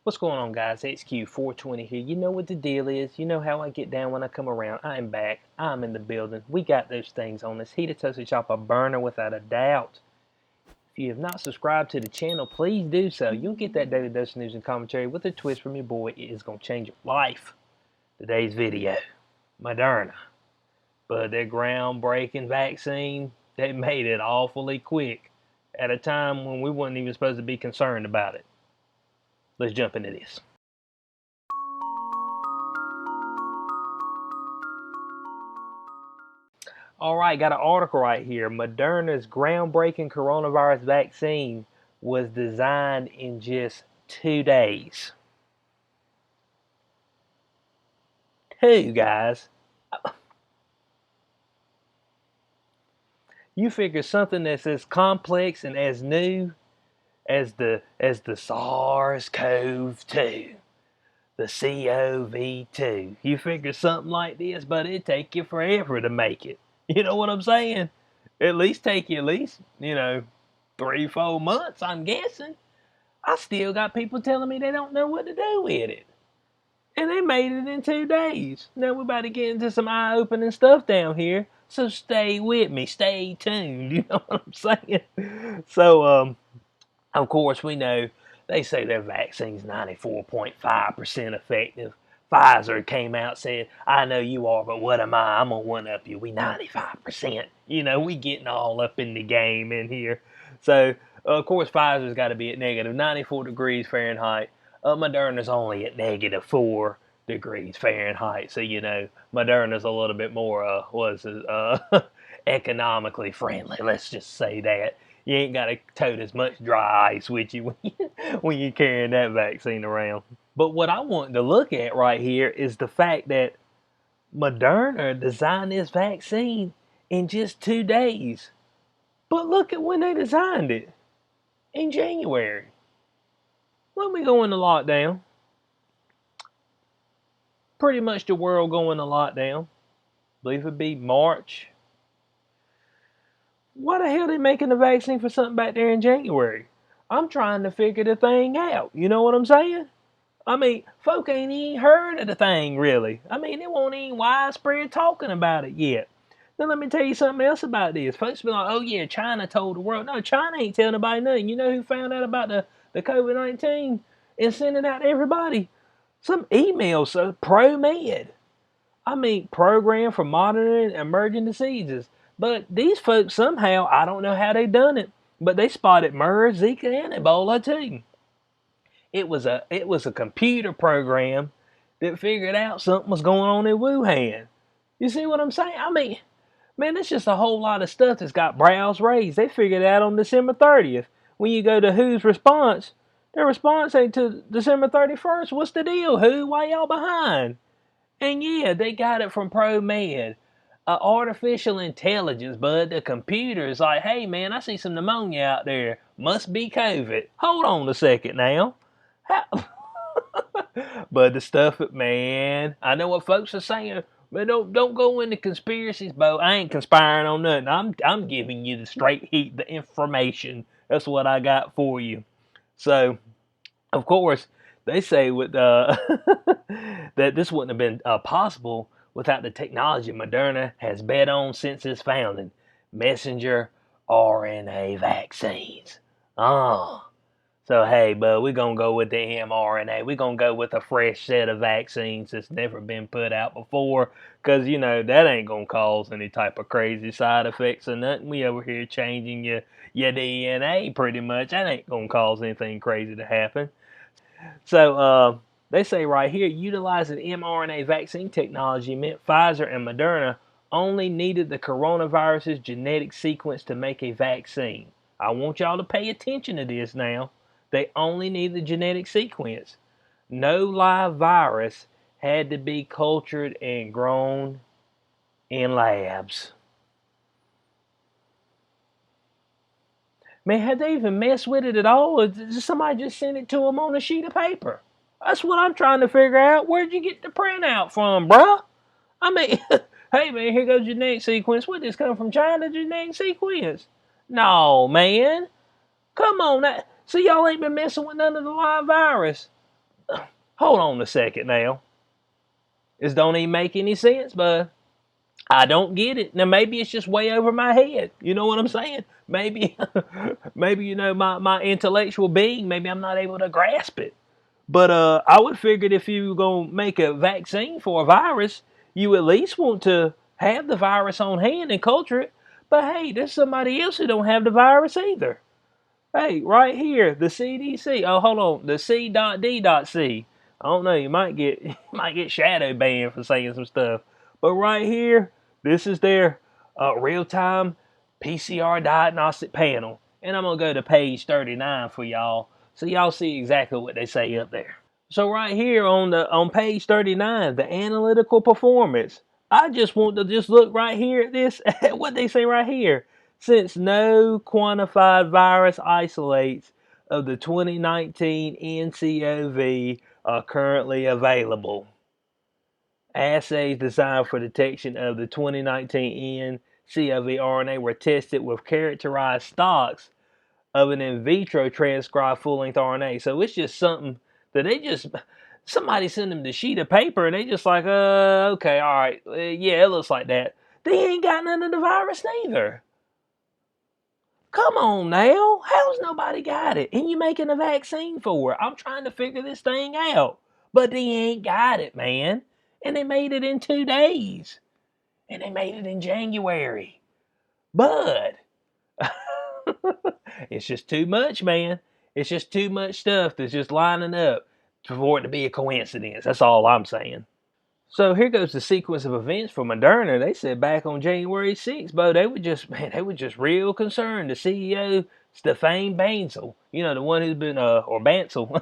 What's going on, guys? HQ420 here. You know what the deal is. You know how I get down when I come around. I'm back. I'm in the building. We got those things on this heated toasted chopper burner without a doubt. If you have not subscribed to the channel, please do so. You'll get that daily dose of news and commentary with a twist from your boy. It is going to change your life. Today's video, Moderna. But their groundbreaking vaccine, they made it awfully quick at a time when we weren't even supposed to be concerned about it. Let's jump into this. All right, got an article right here. Moderna's groundbreaking coronavirus vaccine was designed in just 2 days. 2, guys. You figure something that's as complex and as new as the SARS-CoV-2, the CoV-2. You figure something like this, but it'd take you forever to make it. You know what I'm saying? At least take you 3-4 months, I'm guessing. I still got people telling me they don't know what to do with it. And they made it in 2 days. Now we're about to get into some eye-opening stuff down here. So stay with me. Stay tuned. You know what I'm saying? So, of course, we know they say their vaccine's 94.5% effective. Pfizer came out and said, I know you are, but what am I? I'm going to one-up you. We 95%. You know, we getting all up in the game in here. So, of course, Pfizer's got to be at negative 94 degrees Fahrenheit. Moderna's only at negative 4 degrees Fahrenheit. So, you know, Moderna's a little bit more, economically friendly. Let's just say that. You ain't got to tote as much dry ice with you when you're carrying that vaccine around. But what I want to look at right here is the fact that Moderna designed this vaccine in just 2 days. But look at when they designed it. In January. When we go into lockdown. Pretty much the world going to lockdown. I believe it'd be March. Why the hell are they making the vaccine for something back there in January? I'm trying to figure the thing out. You know what I'm saying? I mean, folk ain't even heard of the thing, really. I mean, it won't even widespread talking about it yet. Now, let me tell you something else about this. Folks be like, oh, yeah, China told the world. No, China ain't telling nobody nothing. You know who found out about the COVID-19 and sent it out to everybody? Some emails, Pro-Med. I mean, program for monitoring emerging diseases. But these folks somehow, I don't know how they done it, but they spotted MERS, Zika, and Ebola too. It was a computer program that figured out something was going on in Wuhan. You see what I'm saying? I mean, man, it's just a whole lot of stuff that's got brows raised. They figured it out on December 30th. When you go to WHO's response, their response ain't to December 31st. What's the deal, WHO? Why y'all behind? And yeah, they got it from ProMed. Artificial intelligence, bud. The computer is like, hey man, I see some pneumonia out there. Must be COVID. Hold on a second now. But the stuff, man, I know what folks are saying, but don't go into conspiracies, Bo. I ain't conspiring on nothing. I'm giving you the straight heat, the information. That's what I got for you. So, of course, they say with that this wouldn't have been possible without the technology Moderna has bet on since its founding: messenger RNA vaccines. Oh. So, hey, bud, we're going to go with the mRNA. We're going to go with a fresh set of vaccines that's never been put out before because, you know, that ain't going to cause any type of crazy side effects or nothing. We over here changing your DNA pretty much. That ain't going to cause anything crazy to happen. So, they say right here, utilizing mRNA vaccine technology meant Pfizer and Moderna only needed the coronavirus's genetic sequence to make a vaccine. I want y'all to pay attention to this now. They only need the genetic sequence. No live virus had to be cultured and grown in labs. Man, had they even messed with it at all, or did somebody just send it to them on a sheet of paper? That's what I'm trying to figure out. Where'd you get the printout from, bruh? I mean, hey man, here goes genetic sequence. What, this come from China, genetic sequence? No, man. Come on. So y'all ain't been messing with none of the live virus. hold on a second now. This don't even make any sense, but I don't get it. Now maybe it's just way over my head. You know what I'm saying? Maybe maybe my intellectual being, maybe I'm not able to grasp it. But I would figured if you were gonna make a vaccine for a virus, you at least want to have the virus on hand and culture it. But hey, there's somebody else who don't have the virus either. Hey, right here, the CDC. Oh, hold on, the C.D.C. I don't know. You might get might get shadow banned for saying some stuff. But right here, this is their real time PCR diagnostic panel, and I'm gonna go to page 39 for y'all, so y'all see exactly what they say up there. So right here on page 39, the analytical performance. I just want to just look right here at this, at what they say right here. Since no quantified virus isolates of the 2019 nCoV are currently available, assays designed for detection of the 2019 nCoV RNA were tested with characterized stocks of an in vitro transcribed full length RNA. So it's just something that somebody sent them the sheet of paper and they just like, okay, all right, yeah, it looks like that. They ain't got none of the virus neither. Come on now, how's nobody got it? And you making a vaccine for it? I'm trying to figure this thing out, but they ain't got it, man. And they made it in 2 days, and they made it in January, but it's just too much, man. It's just too much stuff that's just lining up for it to be a coincidence. That's all I'm saying. So here goes the sequence of events for Moderna. They said back on January 6th, Bo, they were just real concerned. The CEO, Stefan Bancel, the one who's been, or Bancel,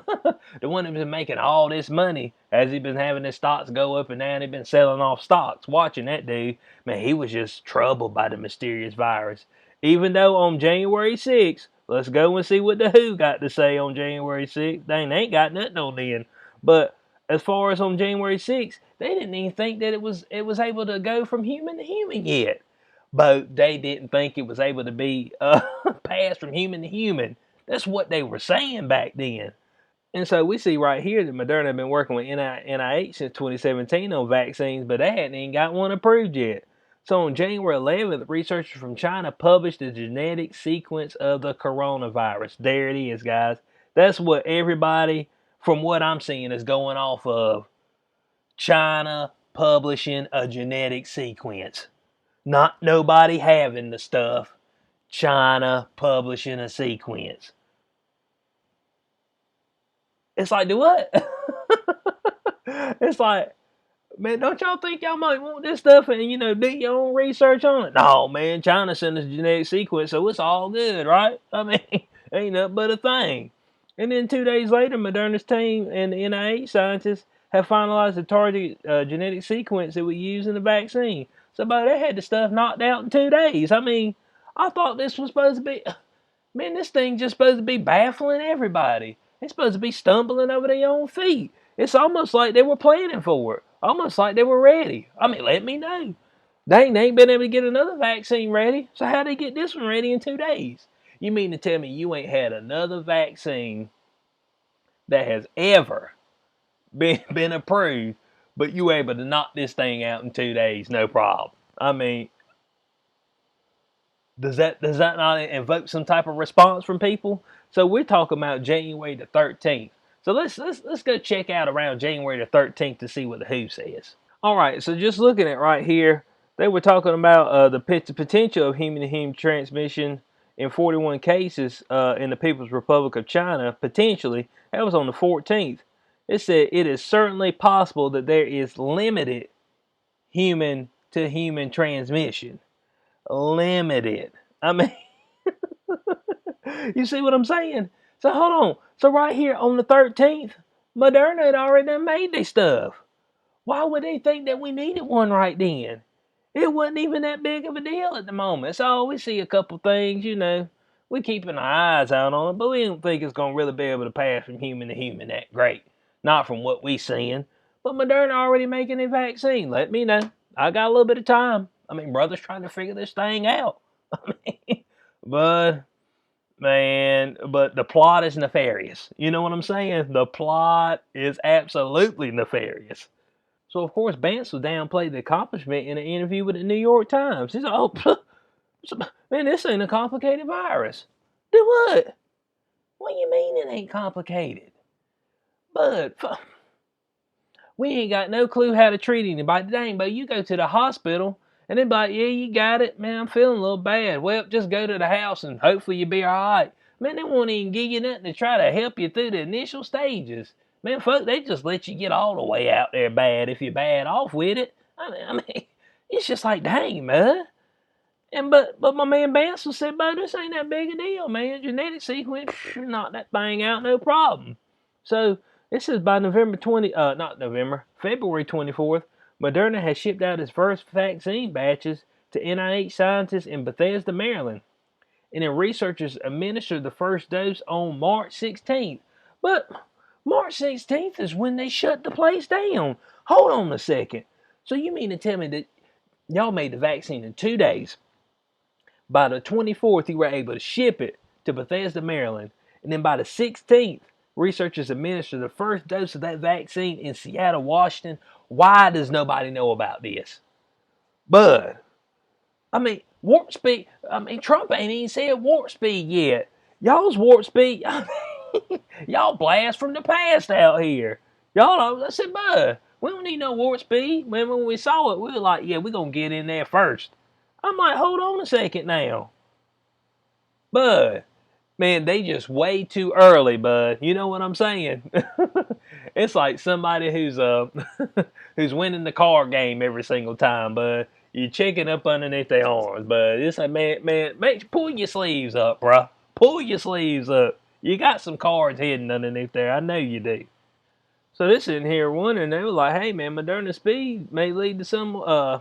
the one who's been making all this money as he been having his stocks go up and down. He's been selling off stocks. Watching that dude, man, he was just troubled by the mysterious virus. Even though on January 6th, let's go and see what the WHO got to say on January 6th. They ain't got nothing on then. But as far as on January 6th, they didn't even think that it was able to go from human to human yet. But they didn't think it was able to be passed from human to human. That's what they were saying back then. And so we see right here that Moderna have been working with NIH since 2017 on vaccines, but they hadn't even got one approved yet. So on January 11th, researchers from China published the genetic sequence of the coronavirus. There it is, guys. That's what everybody, from what I'm seeing, is going off of. China publishing a genetic sequence. Not nobody having the stuff. China publishing a sequence. It's like, do what? It's like, man, don't y'all think y'all might want this stuff and, do your own research on it? No, man, China sent us a genetic sequence, so it's all good, right? I mean, ain't nothing but a thing. And then 2 days later, Moderna's team and the NIH scientists have finalized the target genetic sequence that we use in the vaccine. So, they had the stuff knocked out in 2 days. I mean, I thought this was supposed to be, man, this thing just supposed to be baffling everybody. It's supposed to be stumbling over their own feet. It's almost like they were planning for it. Almost like they were ready. I mean, let me know. They ain't been able to get another vaccine ready. So how they get this one ready in 2 days? You mean to tell me you ain't had another vaccine that has ever been approved, but you able to knock this thing out in 2 days, no problem? I mean, does that not invoke some type of response from people? So we're talking about January the 13th. So let's go check out around January the 13th to see what the WHO says. All right, so just looking at right here, they were talking about the potential of human-to-human transmission in 41 cases in the People's Republic of China, potentially. That was on the 14th. It said it is certainly possible that there is limited human-to-human transmission. Limited. I mean, you see what I'm saying? So hold on. So right here on the 13th, Moderna had already done made their stuff. Why would they think that we needed one right then? It wasn't even that big of a deal at the moment. So we see a couple things, we keeping our eyes out on it, but we don't think it's going to really be able to pass from human to human that great. Not from what we seeing. But Moderna already making a vaccine. Let me know. I got a little bit of time. I mean, brother's trying to figure this thing out. But Man, but the plot is nefarious. You know what I'm saying? The plot is absolutely nefarious. So, of course, Bansel downplayed the accomplishment in an interview with the New York Times. He's like, oh, man, this ain't a complicated virus. Do what? What do you mean it ain't complicated? Bud, we ain't got no clue how to treat anybody. Dang, but you go to the hospital and they be like, yeah, you got it. Man, I'm feeling a little bad. Well, just go to the house and hopefully you'll be all right. Man, they won't even give you nothing to try to help you through the initial stages. Man, folk, they just let you get all the way out there bad if you're bad off with it. I mean it's just like, dang, man. And but my man Bansel said, "Bo, this ain't that big a deal, man. Genetic sequence, knock that thing out, no problem." So this is by February 24th. Moderna has shipped out its first vaccine batches to NIH scientists in Bethesda, Maryland, and then researchers administered the first dose on March 16th. But March 16th is when they shut the place down. Hold on a second. So you mean to tell me that y'all made the vaccine in 2 days? By the 24th, you were able to ship it to Bethesda, Maryland. And then by the 16th, researchers administered the first dose of that vaccine in Seattle, Washington. Why does nobody know about this? Bud, warp speed. Trump ain't even said warp speed yet. Y'all's warp speed, y'all blast from the past out here. Y'all, I said, Bud, we don't need no warp speed. When we saw it, we were like, yeah, we're going to get in there first. I'm like, hold on a second now. Bud, man, they just way too early, bud. You know what I'm saying? It's like somebody who's who's winning the card game every single time, bud. You're checking up underneath their arms, bud. It's like, man, pull your sleeves up, bruh. Pull your sleeves up. You got some cards hidden underneath there. I know you do. So they're sitting here wondering. They were like, "Hey, man, Moderna speed may lead some to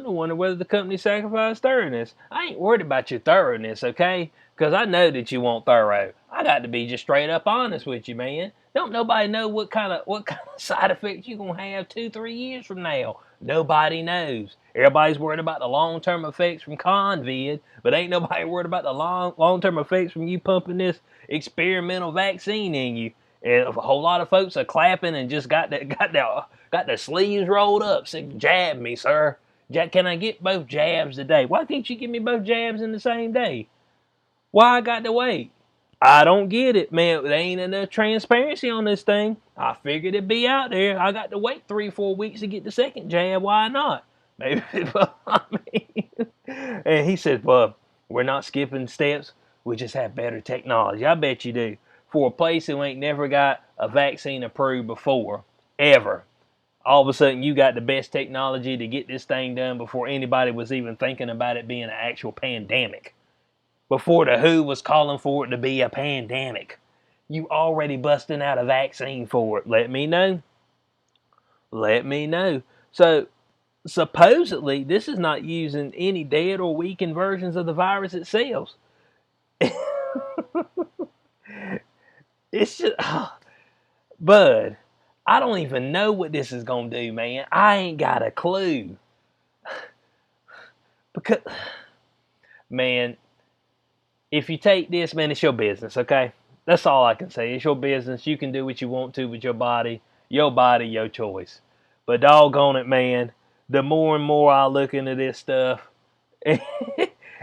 wonder whether the company sacrificed thoroughness." I ain't worried about your thoroughness, okay? Because I know that you want thorough. I got to be just straight up honest with you, man. Don't nobody know what kind of side effects you gonna have 2-3 years from now. Nobody knows. Everybody's worried about the long-term effects from COVID, but ain't nobody worried about the long-term effects from you pumping this experimental vaccine in you. And a whole lot of folks are clapping and just got their sleeves rolled up, saying, "Jab me, sir. Can I get both jabs today? Why can't you give me both jabs in the same day? Why I got to wait? I don't get it, man. There ain't enough transparency on this thing. I figured it'd be out there. I got to wait 3-4 weeks to get the second jab. Why not? Maybe, And he said, well, we're not skipping steps. We just have better technology. I bet you do. For a place who ain't never got a vaccine approved before, ever, all of a sudden you got the best technology to get this thing done before anybody was even thinking about it being an actual pandemic. Before the WHO was calling for it to be a pandemic. You already busting out a vaccine for it. Let me know. Let me know. So, supposedly, this is not using any dead or weakened versions of the virus itself. It's just, Bud, I don't even know what this is going to do, man. I ain't got a clue. Because, man, if you take this, man, it's your business, okay? That's all I can say. It's your business. You can do what you want to with your body, your choice. But doggone it, man, the more and more I look into this stuff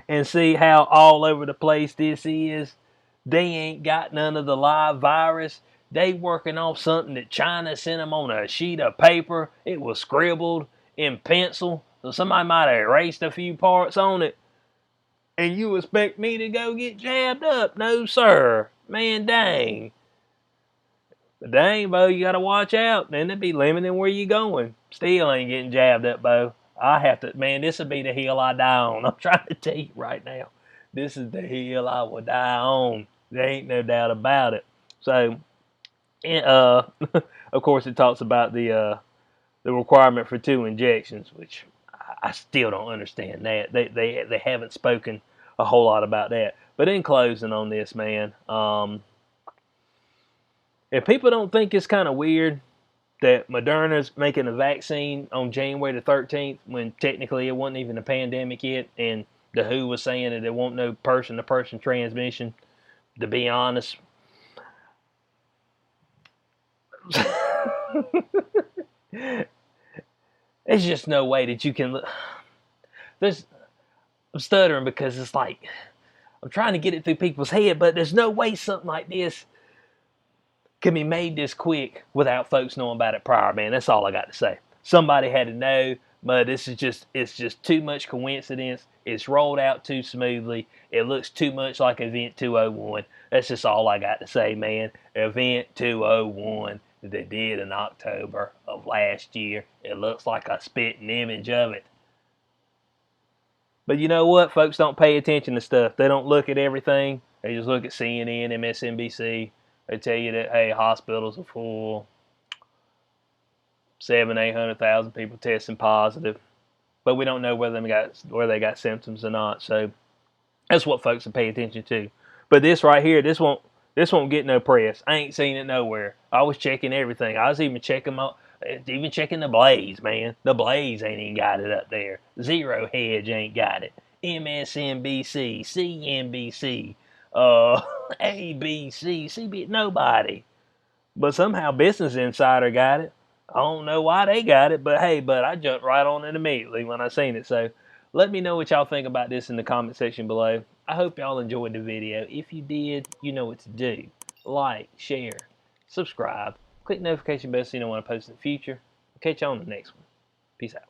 and see how all over the place this is, they ain't got none of the live virus. They working off something that China sent them on a sheet of paper. It was scribbled in pencil, so somebody might have erased a few parts on it. And you expect me to go get jabbed up? No, sir. Man, dang. But dang, Bo, you gotta watch out. Then it'd be limiting where you going. Still ain't getting jabbed up, Bo. I have to, man, this would be the hill I die on. I'm trying to tell you right now. This is the hill I will die on. There ain't no doubt about it. So, of course, it talks about the requirement for 2 injections, which I still don't understand that. They haven't spoken a whole lot about that. But in closing on this, man, if people don't think it's kind of weird that Moderna's making a vaccine on January the 13th when technically it wasn't even a pandemic yet, and the WHO was saying that there won't no person-to-person transmission, to be honest, there's just no way that you can. There's, I'm stuttering because it's like I'm trying to get it through people's head, but there's no way something like this can be made this quick without folks knowing about it prior, man. That's all I got to say. Somebody had to know, but it's just too much coincidence. It's rolled out too smoothly. It looks too much like Event 201. That's just all I got to say, man. Event 201 that they did in October of last year. It looks like a spitting image of it. But you know what? Folks don't pay attention to stuff. They don't look at everything. They just look at CNN, MSNBC. They tell you that, hey, hospitals are full, 800,000 people testing positive, but we don't know whether they got symptoms or not. So that's what folks will pay attention to. But this right here, this won't get no press. I ain't seen it nowhere. I was checking everything. I was even checking the Blaze, man. The Blaze ain't even got it up there. Zero Hedge ain't got it. MSNBC, CNBC, ABC, CBS, nobody. But somehow Business Insider got it. I don't know why they got it, but hey, I jumped right on it immediately when I seen it. So let me know what y'all think about this in the comment section below. I hope y'all enjoyed the video. If you did, you know what to do. Like, share, subscribe, click the notification bell so you know when I post in the future. I'll catch y'all on the next one. Peace out.